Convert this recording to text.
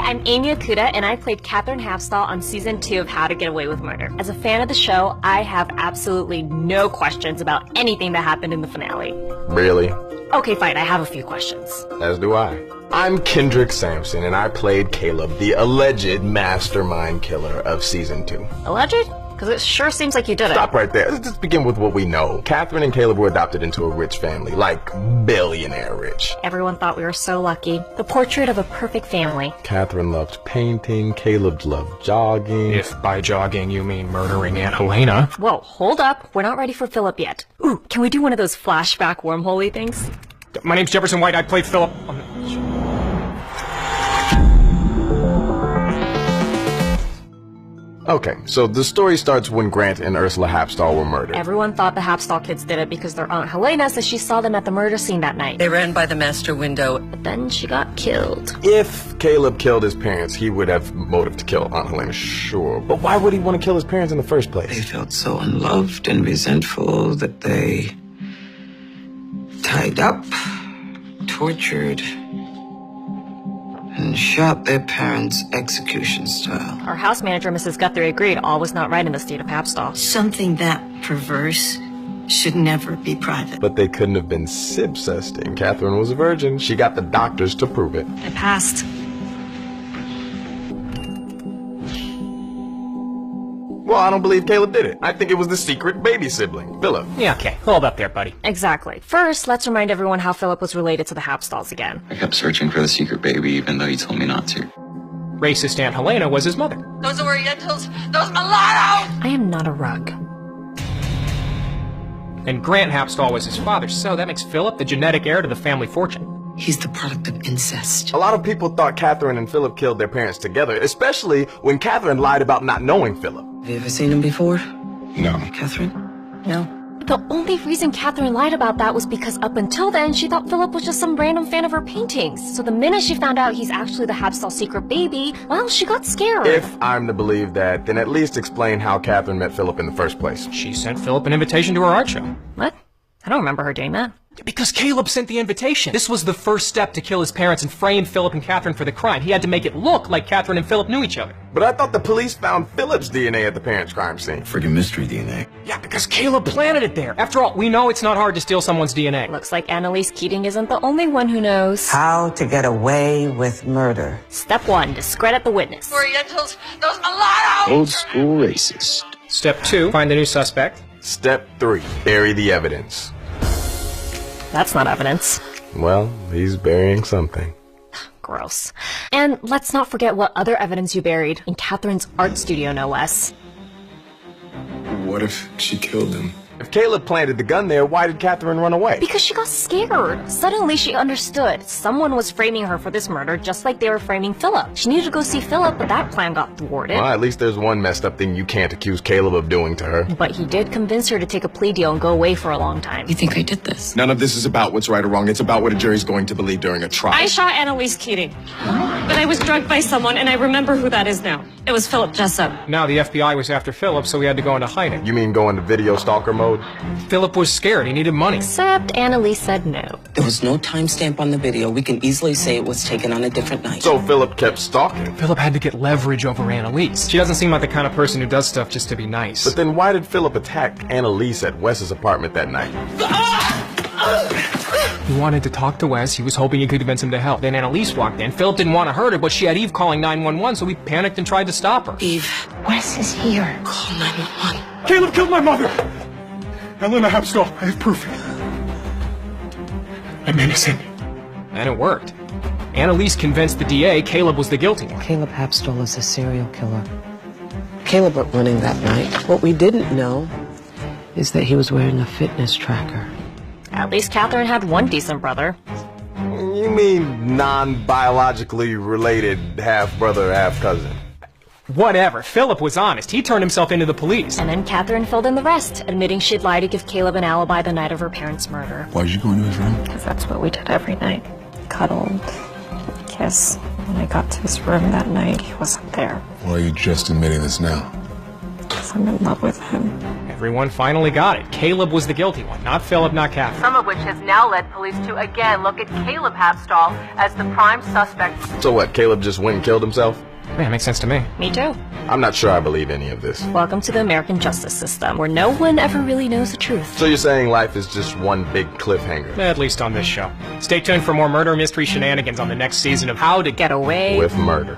I'm Amy Okuda, and I played Catherine Hapstall on Season 2 of How to Get Away with Murder. As a fan of the show, I have absolutely no questions about anything that happened in the finale. Really? Okay, fine, I have a few questions. As do I. I'm Kendrick Sampson, and I played Caleb, the alleged mastermind killer of Season 2. Alleged? Because it sure seems like you did it. Stop right there. Let's just begin with what we know. Catherine and Caleb were adopted into a rich family, like billionaire rich. Everyone thought we were so lucky. The portrait of a perfect family. Catherine loved painting, Caleb loved jogging. If by jogging you mean murdering Aunt Helena. Whoa, hold up. We're not ready for Philip yet. Ooh, can we do one of those flashback wormhole-y things? My name's Jefferson White. I played Philip. Okay, so the story starts when Grant and Ursula Hapstall were murdered. Everyone thought the Hapstall kids did it because their Aunt Helena says she saw them at the murder scene that night. They ran by the master window. But then she got killed. If Caleb killed his parents, he would have motive to kill Aunt Helena, sure. But why would he want to kill his parents in the first place? They felt so unloved and resentful that they tied up, tortured, and shot their parents execution style. Our house manager, Mrs. Guthrie, agreed all was not right in the state of Hapstall. Something that perverse should never be private. But they couldn't have been sibcesting. Catherine was a virgin. She got the doctors to prove it. I passed. Well, I don't believe Caleb did it. I think it was the secret baby sibling, Philip. Yeah, okay. Hold up there, buddy. Exactly. First, let's remind everyone how Philip was related to the Hapstalls again. I kept searching for the secret baby even though you told me not to. Racist Aunt Helena was his mother. Those Orientals! Those mulattoes! I am not a rug. And Grant Hapstall was his father, so that makes Philip the genetic heir to the family fortune. He's the product of incest. A lot of people thought Catherine and Philip killed their parents together, especially when Catherine lied about not knowing Philip. Have you ever seen him before? No. Catherine? No. The only reason Catherine lied about that was because up until then, she thought Philip was just some random fan of her paintings. So the minute she found out he's actually the Hapstall secret baby, well, she got scared. If I'm to believe that, then at least explain how Catherine met Philip in the first place. She sent Philip an invitation to her art show. What? I don't remember her doing that. Because Caleb sent the invitation. This was the first step to kill his parents and frame Philip and Catherine for the crime. He had to make it look like Catherine and Philip knew each other. But I thought the police found Philip's DNA at the parents' crime scene. Friggin' mystery DNA. Yeah, because Caleb planted it there. After all, we know it's not hard to steal someone's DNA. Looks like Annalise Keating isn't the only one who knows. How to get away with murder. Step 1, discredit the witness. Orientals! Those mulattoes! Old school racist. Step 2, find the new suspect. Step 3, bury the evidence. That's not evidence. Well, he's burying something. Gross. And let's not forget what other evidence you buried. In Catherine's art studio, no less. What if she killed him? If Caleb planted the gun there, why did Catherine run away? Because she got scared. Suddenly she understood. Someone was framing her for this murder just like they were framing Philip. She needed to go see Philip, but that plan got thwarted. Well, at least there's one messed up thing you can't accuse Caleb of doing to her. But he did convince her to take a plea deal and go away for a long time. You think I did this? None of this is about what's right or wrong. It's about what a jury's going to believe during a trial. I shot Annalise Keating, but I was drugged by someone, and I remember who that is now. It was Philip Jessup. Now the FBI was after Philip, so we had to go into hiding. You mean go into video stalker mode? Philip was scared. He needed money. Except Annalise said no. There was no timestamp on the video. We can easily say it was taken on a different night. So Philip kept stalking. Philip had to get leverage over Annalise. She doesn't seem like the kind of person who does stuff just to be nice. But then why did Philip attack Annalise at Wes's apartment that night? He wanted to talk to Wes. He was hoping he could convince him to help. Then Annalise walked in. Philip didn't want to hurt her, but she had Eve calling 911, so he panicked and tried to stop her. Eve, Wes is here. call 911. Caleb killed my mother! Helena Hapstall, I have proof. I'm innocent. And it worked. Annalise convinced the DA Caleb was the guilty one. Caleb Hapstall is a serial killer. Caleb went running that night. What we didn't know is that he was wearing a fitness tracker. At least Catherine had one decent brother. You mean non-biologically related half-brother, half-cousin? Whatever. Philip was honest. He turned himself into the police. And then Catherine filled in the rest, admitting she'd lied to give Caleb an alibi the night of her parents' murder. Why'd you go into his room? Because that's what we did every night. Cuddled, kiss. When I got to his room that night, he wasn't there. Why are you just admitting this now? Because I'm in love with him. Everyone finally got it. Caleb was the guilty one, not Philip, not Catherine. Some of which has now led police to again look at Caleb Hapstall as the prime suspect. So what, Caleb just went and killed himself? Yeah, makes sense to me. Me too. I'm not sure I believe any of this. Welcome to the American justice system, where no one ever really knows the truth. So you're saying life is just one big cliffhanger? At least on this show. Stay tuned for more murder mystery shenanigans on the next season of How to Get away With murder.